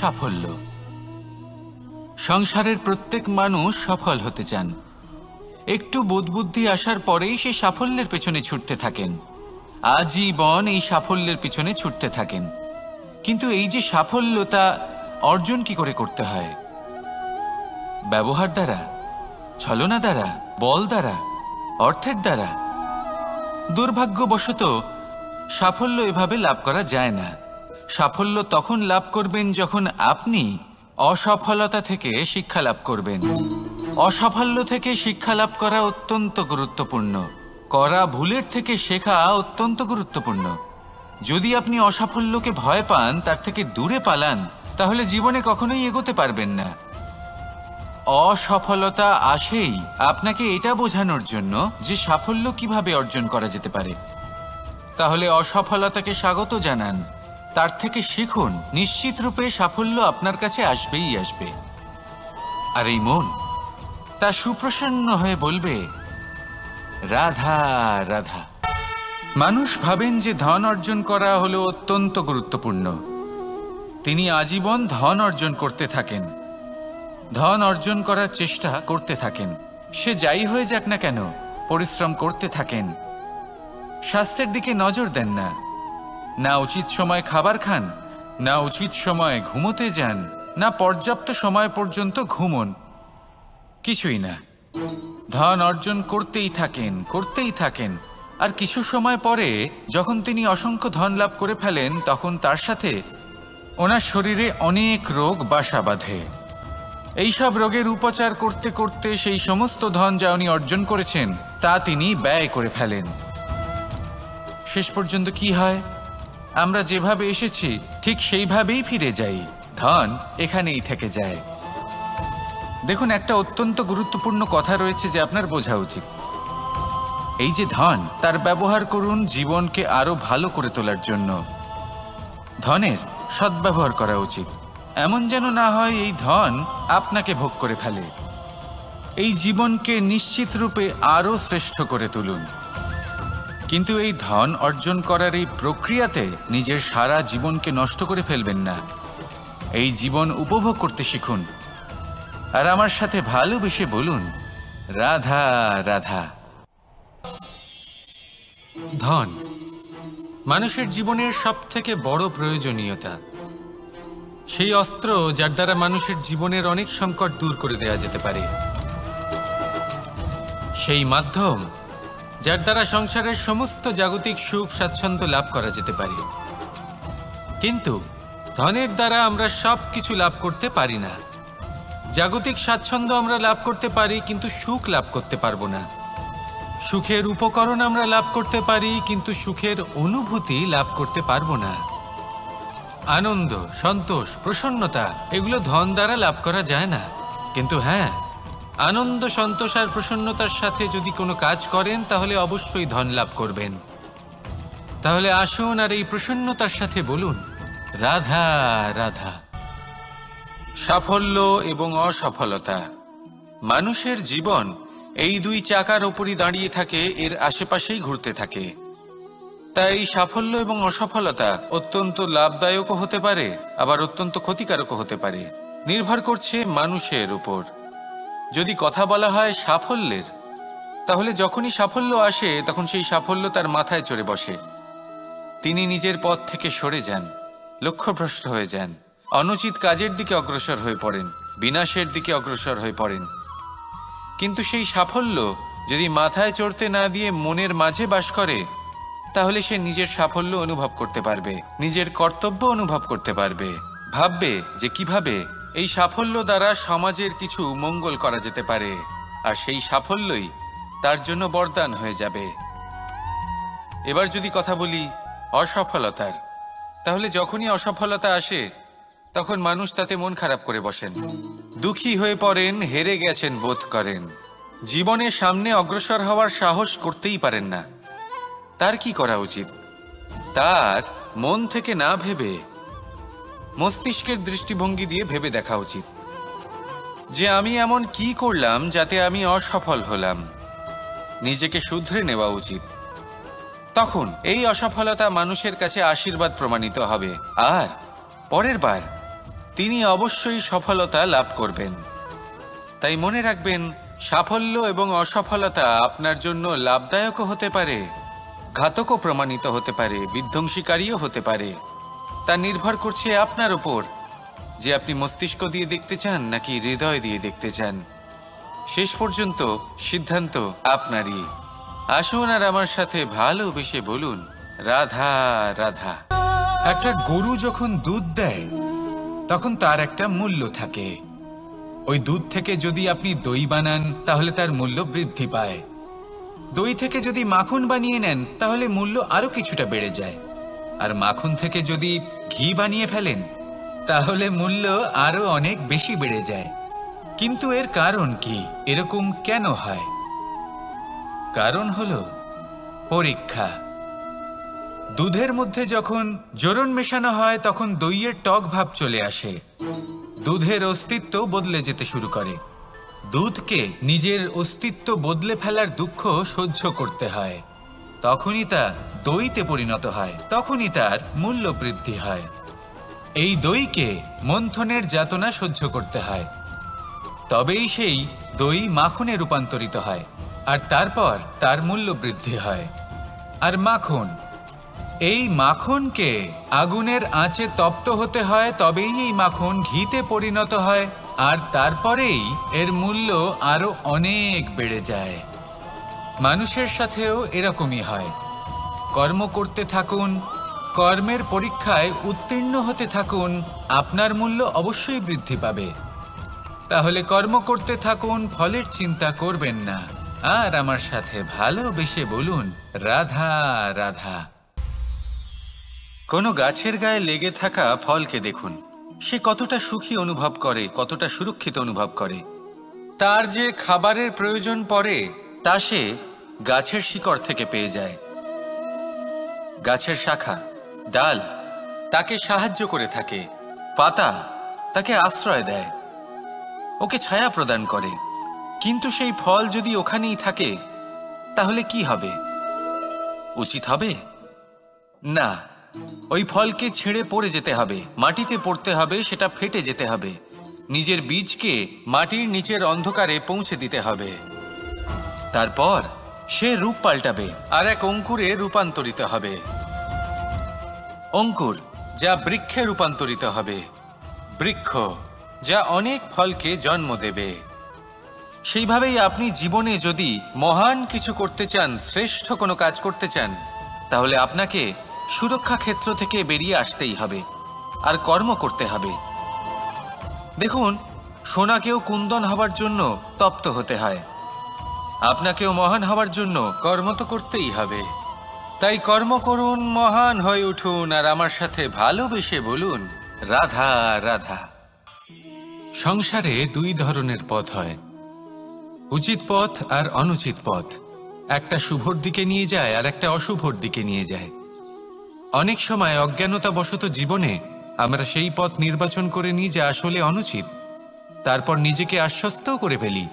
সাফল্য। সংসারের প্রত্যেক মানুষ সফল হতে চান। একটু বোধবুদ্ধি আসার পরেই সে সাফল্যের পেছনে ছুটতে থাকেন, আজীবন এই সাফল্যের পিছনে ছুটতে থাকেন। কিন্তু এই যে সাফল্য, তা অর্জন কি করে করতে হয়? ব্যবহার দ্বারা, ছলনা দ্বারা, বল দ্বারা, অর্থের দ্বারা? দুর্ভাগ্যবশত সাফল্য এভাবে লাভ করা যায় না। সাফল্য তখন লাভ করবেন যখন আপনি অসফলতা থেকে শিক্ষা লাভ করবেন। অসাফল্য থেকে শিক্ষা লাভ করা অত্যন্ত গুরুত্বপূর্ণ। করা ভুলের থেকে শেখা অত্যন্ত গুরুত্বপূর্ণ। যদি আপনি অসাফল্যকে ভয় পান, তার থেকে দূরে পালান, তাহলে জীবনে কখনোই এগোতে পারবেন না। অসফলতা আসেই আপনাকে এটা বোঝানোর জন্য যে সাফল্য কিভাবে অর্জন করা যেতে পারে। তাহলে অসফলতাকে স্বাগত জানান, তার থেকে শিখুন। নিশ্চিত রূপে সাফল্য আপনার কাছে আসবেই আসবে। আর এই মন তা সুপ্রসন্ন হয়ে বলবে, রাধা রাধা। মানুষ ভাবেন যে ধন অর্জন করা হলো অত্যন্ত গুরুত্বপূর্ণ। তিনি আজীবন ধন অর্জন করতে থাকেন, ধন অর্জন করার চেষ্টা করতে থাকেন। সে যাই হয়ে যাক না কেন, পরিশ্রম করতে থাকেন। স্বাস্থ্যের দিকে নজর দেন না, না উচিত সময় খাবার খান, না উচিত সময় ঘুমোতে যান, না পর্যাপ্ত সময় পর্যন্ত ঘুমন, কিছুই না। ধন অর্জন করতেই থাকেন, করতেই থাকেন। আর কিছু সময় পরে যখন তিনি অসংখ্য ধন লাভ করে ফেলেন, তখন তার সাথে ওনার শরীরে অনেক রোগ বাসা বাঁধে। এইসব রোগের উপচার করতে করতে সেই সমস্ত ধন যা উনি অর্জন করেছেন তা তিনি ব্যয় করে ফেলেন। শেষ পর্যন্ত কি হয়? আমরা যেভাবে এসেছি ঠিক সেইভাবেই ফিরে যাই। ধন এখানেই থেকে যায়। দেখুন, একটা অত্যন্ত গুরুত্বপূর্ণ কথা রয়েছে যে আপনার বোঝা উচিত। এই যে ধন, তার ব্যবহার করুন জীবনকে আরো ভালো করে তোলার জন্য। ধনের সদ্ব্যবহার করা উচিত, এমন যেন না হয় এই ধন আপনাকে ভোগ করে ফেলে। এই জীবনকে নিশ্চিত রূপে আরো শ্রেষ্ঠ করে তুলুন। কিন্তু এই ধন অর্জন করার এই প্রক্রিয়াতে নিজের সারা জীবনকে নষ্ট করে ফেলবেন না। এই জীবন উপভোগ করতে শিখুন। আর আমার সাথে ভালোবেসে বলুন, রাধা রাধা। ধন মানুষের জীবনের সবথেকে বড় প্রয়োজনীয়তা, সেই অস্ত্র যার দ্বারা মানুষের জীবনের অনেক সংকট দূর করে দেওয়া যেতে পারে, সেই মাধ্যম যার দ্বারা সংসারের সমস্ত জাগতিক সুখ স্বাচ্ছন্দ্য লাভ করা যেতে পারে। কিন্তু ধনের দ্বারা আমরা সব কিছু লাভ করতে পারি না। জাগতিক স্বাচ্ছন্দ্য আমরা লাভ করতে পারি, কিন্তু সুখ লাভ করতে পারবো না। সুখের উপকরণ আমরা লাভ করতে পারি, কিন্তু সুখের অনুভূতি লাভ করতে পারবো না। আনন্দ, সন্তোষ, প্রসন্নতা এগুলো ধন দ্বারা লাভ করা যায় না। কিন্তু হ্যাঁ, আনন্দ, সন্তোষ আর প্রসন্নতার সাথে যদি কোনো কাজ করেন তাহলে অবশ্যই ধন লাভ করবেন। তাহলে আসুন আর এই প্রসন্নতার সাথে বলুন, রাধা রাধা। সাফল্য এবং অসফলতা, মানুষের জীবন এই দুই চাকার ওপরই দাঁড়িয়ে থাকে, এর আশেপাশেই ঘুরতে থাকে। তাই সাফল্য এবং অসফলতা অত্যন্ত লাভদায়কও হতে পারে, আবার অত্যন্ত ক্ষতিকারকও হতে পারে। নির্ভর করছে মানুষের উপর। যদি কথা বলা হয় সাফল্যের, তাহলে যখনই সাফল্য আসে তখন সেই সাফল্য তার মাথায় চড়ে বসে। তিনি নিজের পথ থেকে সরে যান, লক্ষ্যভ্রষ্ট হয়ে যান, অনুচিত কাজের দিকে অগ্রসর হয়ে পড়েন, বিনাশের দিকে অগ্রসর হয়ে পড়েন। কিন্তু সেই সাফল্য যদি মাথায় চড়তে না দিয়ে মনের মাঝে বাস করে, তাহলে সে নিজের সাফল্য অনুভব করতে পারবে, নিজের কর্তব্য অনুভব করতে পারবে, ভাববে যে কিভাবে এই সাফল্য দ্বারা সমাজের কিছু মঙ্গল করা যেতে পারে, আর সেই সাফল্যই তার জন্য বরদান হয়ে যাবে। এবার যদি কথা বলি অসফলতার, তাহলে যখনই অসফলতা আসে তখন মানুষ তাতে মন খারাপ করে বসেন, দুঃখী হয়ে পড়েন, হেরে গেছেন বোধ করেন, জীবনের সামনে অগ্রসর হওয়ার সাহস করতেই পারেন না। তার কি করা উচিত? তার মন থেকে না ভেবে মস্তিষ্কের দৃষ্টিভঙ্গি দিয়ে ভেবে দেখা উচিত যে আমি এমন কি করলাম যাতে আমি অসফল হলাম। নিজেকে শুধরে নেওয়া উচিত। তখন এই অসফলতা মানুষের কাছে আশীর্বাদ প্রমাণিত হবে। আর পরের বার তিনি অবশ্যই সফলতা লাভ করবেন। তাই মনে রাখবেন, সাফল্য এবং অসফলতা আপনার জন্য লাভদায়কও হতে পারে, ঘাতকও প্রমাণিত হতে পারে, বিধ্বংসীকারীও হতে পারে। তা নির্ভর করছে আপনার উপর যে আপনি মস্তিষ্ক দিয়ে দেখতে চান নাকি হৃদয় দিয়ে দেখতে চান। শেষ পর্যন্ত সিদ্ধান্ত আপনারই। আসুন আর আমার সাথে ভালোবেসে বলুন, রাধা রাধা। একটা গরু যখন দুধ দেয় তখন তার একটা মূল্য থাকে। ওই দুধ থেকে যদি আপনি দই বানান তাহলে তার মূল্য বৃদ্ধি পায়। দই থেকে যদি মাখন বানিয়ে নেন তাহলে মূল্য আরো কিছুটা বেড়ে যায়। আর মাখন থেকে যদি ঘি বানিয়ে ফেলেন তাহলে মূল্য আরো অনেক বেশি বেড়ে যায়। কিন্তু এর কারণ কি? এরকম কেন হয়? কারণ হলো পরীক্ষা। দুধের মধ্যে যখন জোরন মেশানো হয় তখন দইয়ের টক ভাব চলে আসে, দুধের অস্তিত্ব বদলে যেতে শুরু করে। দুধকে নিজের অস্তিত্ব বদলে ফেলার দুঃখ সহ্য করতে হয়, তখনই তা দইতে পরিণত হয়, তখনই তার মূল্য বৃদ্ধি হয়। এই দইকে মন্থনের যাতনা সহ্য করতে হয়, তবেই সেই দই মাখনে রূপান্তরিত হয়, আর তারপর তার মূল্য বৃদ্ধি হয়। আর মাখন, এই মাখনকে আগুনের আঁচে তপ্ত হতে হয়, তবেই এই মাখন ঘিতে পরিণত হয়, আর তারপরেই এর মূল্য আরো অনেক বেড়ে যায়। মানুষের সাথেও এরকমই হয়। কর্ম করতে থাকুন, কর্মের পরীক্ষায় উত্তীর্ণ হতে থাকুন, আপনার মূল্য অবশ্যই বৃদ্ধি পাবে। তাহলে কর্ম করতে থাকুন, ফলের চিন্তা করবেন না। আর আমার সাথে ভালোবেসে বলুন, রাধা রাধা। কোনো গাছের গায়ে লেগে থাকা ফলকে দেখুন, সে কতটা সুখী অনুভব করে, কতটা সুরক্ষিত অনুভব করে। তার যে খাবারের প্রয়োজন পড়ে তা সে গাছের শিকড় থেকে পেয়ে যায়। গাছের শাখা, ডাল তাকে সাহায্য করে থাকে, পাতা তাকে আশ্রয় দেয়, ওকে ছায়া প্রদান করে। কিন্তু সেই ফল যদি ওখানেই থাকে তাহলে কি হবে? উচিত হবে না। ওই ফলকে ছিঁড়ে পড়ে যেতে হবে, মাটিতে পড়তে হবে, সেটা ফেটে যেতে হবে, নিজের বীজকে মাটির নিচের অন্ধকারে পৌঁছে দিতে হবে। তারপর সে রূপ পাল্টাবে আর এক অঙ্কুরে রূপান্তরিত হবে। অঙ্কুর যা বৃক্ষে রূপান্তরিত হবে, বৃক্ষ যা অনেক ফলকে জন্ম দেবে। সেইভাবেই আপনি জীবনে যদি মহান কিছু করতে চান, শ্রেষ্ঠ কোনো কাজ করতে চান, তাহলে আপনাকে সুরক্ষা ক্ষেত্র থেকে বেরিয়ে আসতেই হবে আর কর্ম করতে হবে। দেখুন, সোনাকেও কুন্দন হবার জন্য তপ্ত হতে হয়, আপনাকেও মহান হবার জন্য কর্ম তো করতেই হবে। তাই কর্ম করুন, মহান হয়ে উঠুন, আর আমার সাথে ভালোবেসে বলুন, রাধা রাধা। সংসারে দুই ধরনের পথ হয়, উচিত পথ আর অনুচিত পথ। একটা শুভর দিকে নিয়ে যায় আর একটা অশুভর দিকে নিয়ে যায়। অনেক সময় অজ্ঞানতাবশত জীবনে আমরা সেই পথ নির্বাচন করে নিই যা আসলে অনুচিত, তারপর নিজেকে আশ্বস্তও করে ফেলি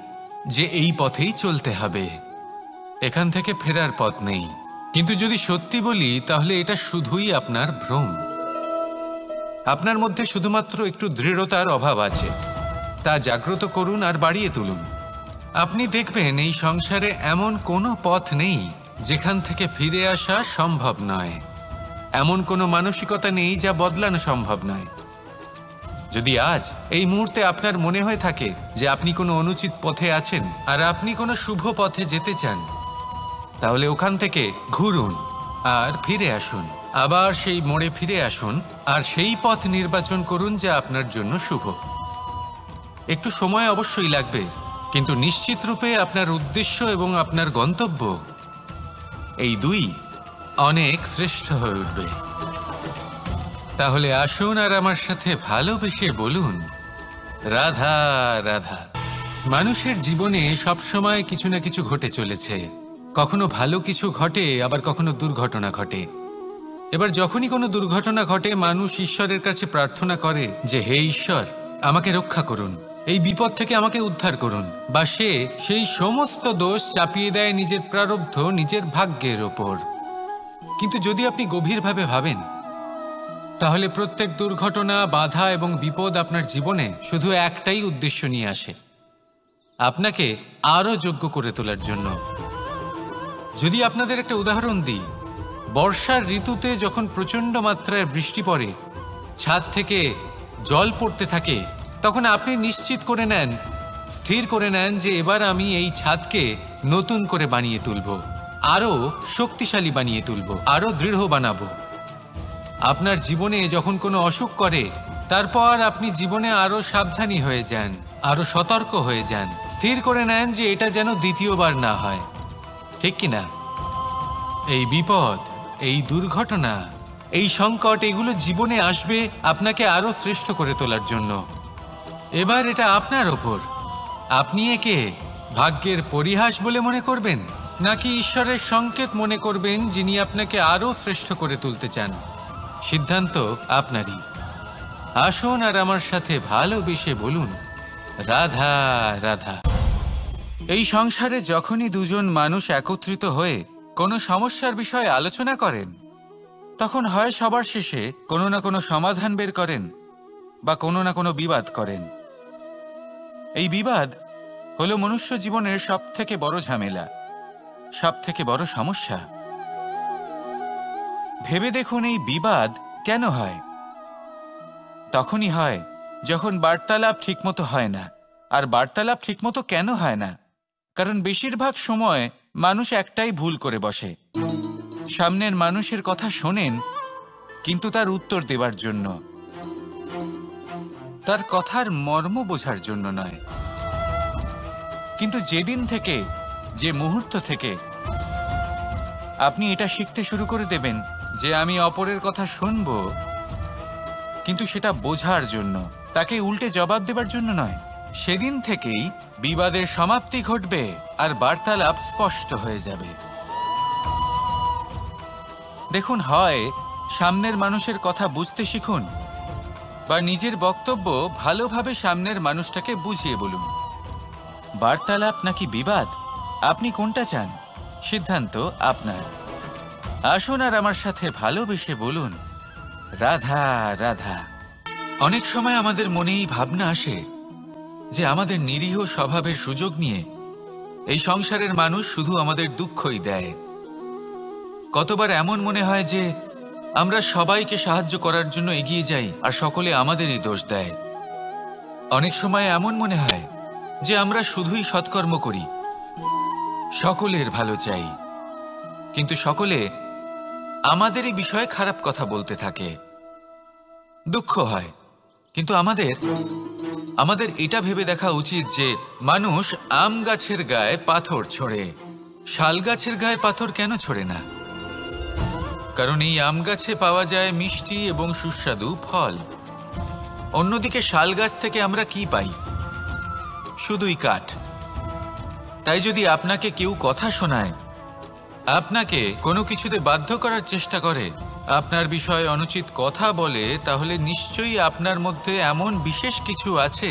যে এই পথেই চলতে হবে, এখান থেকে ফেরার পথ নেই। কিন্তু যদি সত্যি বলি তাহলে এটা শুধুই আপনার ভ্রম। আপনার মধ্যে শুধুমাত্র একটু দৃঢ়তার অভাব আছে, তা জাগ্রত করুন আর বাড়িয়ে তুলুন। আপনি দেখবেন এই সংসারে এমন কোনো পথ নেই যেখান থেকে ফিরে আসা সম্ভব নয়, এমন কোনো মানসিকতা নেই যা বদলানো সম্ভব নয়। যদি আজ এই মুহূর্তে আপনার মনে হয়ে থাকে যে আপনি কোনো অনুচিত পথে আছেন আর আপনি কোনো শুভ পথে যেতে চান, তাহলে ওখান থেকে ঘুরুন আর ফিরে আসুন, আবার সেই মোড়ে ফিরে আসুন আর সেই পথ নির্বাচন করুন যা আপনার জন্য শুভ। একটু সময় অবশ্যই লাগবে, কিন্তু নিশ্চিত রূপে আপনার উদ্দেশ্য এবং আপনার গন্তব্য এই দুই অনেক শ্রেষ্ঠ হয়ে উঠবে। তাহলে আসুন আর আমার সাথে ভালোবেসে বলুন, রাধা রাধা। মানুষের জীবনে সবসময় কিছু না কিছু ঘটে চলেছে, কখনো ভালো কিছু ঘটে, আবার কখনো দুর্ঘটনা ঘটে। এবার যখনই কোনো দুর্ঘটনা ঘটে, মানুষ ঈশ্বরের কাছে প্রার্থনা করে যে হে ঈশ্বর, আমাকে রক্ষা করুন, এই বিপদ থেকে আমাকে উদ্ধার করুন, বা সে সেই সমস্ত দোষ চাপিয়ে দেয় নিজের প্রারব্ধ, নিজের ভাগ্যের ওপর। কিন্তু যদি আপনি গভীরভাবে ভাবেন তাহলে প্রত্যেক দুর্ঘটনা, বাধা এবং বিপদ আপনার জীবনে শুধু একটাই উদ্দেশ্য নিয়ে আসে, আপনাকে আরো যোগ্য করে তোলার জন্য। যদি আপনাদের একটা উদাহরণ দিই, বর্ষার ঋতুতে যখন প্রচণ্ড মাত্রায় বৃষ্টি পড়ে, ছাদ থেকে জল পড়তে থাকে, তখন আপনি নিশ্চিত করে নেন, স্থির করে নেন যে এবার আমি এই ছাদকে নতুন করে বানিয়ে তুলব, আরো শক্তিশালী বানিয়ে তুলব, আরো দৃঢ় বানাবো। আপনার জীবনে যখন কোনো অসুখ করে, তারপর আপনি জীবনে আরো সাবধানী হয়ে যান, আরো সতর্ক হয়ে যান, স্থির করে নেন যে এটা যেন দ্বিতীয়বার না হয়, ঠিক কিনা? এই বিপদ, এই দুর্ঘটনা, এই সংকট, এগুলো জীবনে আসবে আপনাকে আরো শ্রেষ্ঠ করে তোলার জন্য। এবার এটা আপনার ওপর, আপনি একে ভাগ্যের পরিহাস বলে মনে করবেন, নাকি ঈশ্বরের সংকেত মনে করবেন যিনি আপনাকে আরো শ্রেষ্ঠ করে তুলতে চান। সিদ্ধান্ত আপনারই। আসুন আর আমার সাথে ভালোবেসে বলুন, রাধা রাধা। এই সংসারে যখনই দুজন মানুষ একত্রিত হয়ে কোনো সমস্যার বিষয়ে আলোচনা করেন, তখন হয় সবার শেষে কোনো না কোনো সমাধান বের করেন বা কোনো না কোনো বিবাদ করেন। এই বিবাদ হলো মনুষ্য জীবনের সবথেকে বড় ঝামেলা, সবথেকে বড় সমস্যা। ভেবে দেখুন, এই বিবাদ কেন হয়? তখনই হয় যখন বার্তালাপ ঠিকমতো হয় না। আর বার্তালাপ ঠিকমতো কেন হয় না? কারণ বেশিরভাগ সময় মানুষ একটাই ভুল করে বসে, সামনের মানুষের কথা শোনেন কিন্তু তার উত্তর দেবার জন্য, তার কথার মর্ম বোঝার জন্য নয়। কিন্তু যেদিন থেকে, যে মুহূর্ত থেকে আপনি এটা শিখতে শুরু করে দেবেন যে আমি অপরের কথা শুনব, কিন্তু সেটা বোঝার জন্য, তাকে উল্টে জবাব দেবার জন্য নয়, সেদিন থেকেই বিবাদের সমাপ্তি ঘটবে আর বার্তালাপ স্পষ্ট হয়ে যাবে। দেখুন, হয় সামনের মানুষের কথা বুঝতে শিখুন, বা নিজের বক্তব্য ভালোভাবে সামনের মানুষটাকে বুঝিয়ে বলুন। বার্তালাপ নাকি বিবাদ, আপনি কোনটা চান? সিদ্ধান্ত আপনার। আসুন আর আমার সাথে ভালোবেসে বলুন, রাধা রাধা। অনেক সময় আমাদের মনেই ভাবনা আসে যে আমাদের নিরীহ স্বভাবের সুযোগ নিয়ে এই সংসারের মানুষ শুধু আমাদের দুঃখই দেয়। কতবার এমন মনে হয় যে আমরা সবাইকে সাহায্য করার জন্য এগিয়ে যাই আর সকলে আমাদেরই দোষ দেয়। অনেক সময় এমন মনে হয় যে আমরা শুধুই সৎকর্ম করি, সকলের ভালো চাই, কিন্তু সকলে আমাদেরই বিষয়ে খারাপ কথা বলতে থাকে। দুঃখ হয়, কিন্তু আমাদের এটা ভেবে দেখা উচিত যে মানুষ আম গাছের গায়ে পাথর ছোড়ে, শাল গাছের গায়ে পাথর কেন ছোড়ে না? কারণ এই আম গাছে পাওয়া যায় মিষ্টি এবং সুস্বাদু ফল। অন্যদিকে শাল গাছ থেকে আমরা কি পাই? শুধুই কাঠ। তাই যদি আপনাকে কেউ কথা শোনায়, আপনাকে কোনো কিছুতে বাধ্য করার চেষ্টা করে, আপনার বিষয়ে অনুচিত কথা বলে, তাহলে নিশ্চয়ই আপনার মধ্যে এমন বিশেষ কিছু আছে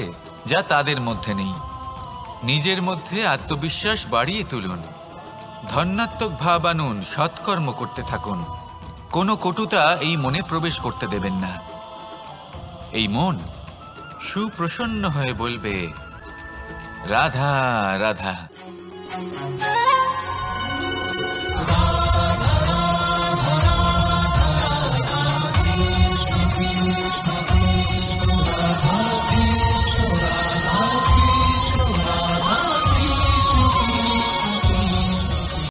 যা তাদের মধ্যে নেই। নিজের মধ্যে আত্মবিশ্বাস বাড়িয়ে তুলুন, ধন্যাত্মক ভাব আনুন, সৎকর্ম করতে থাকুন। কোনো কটুতা এই মনে প্রবেশ করতে দেবেন না। এই মন সুপ্রসন্ন হয়ে বলবে, রাধা রাধা।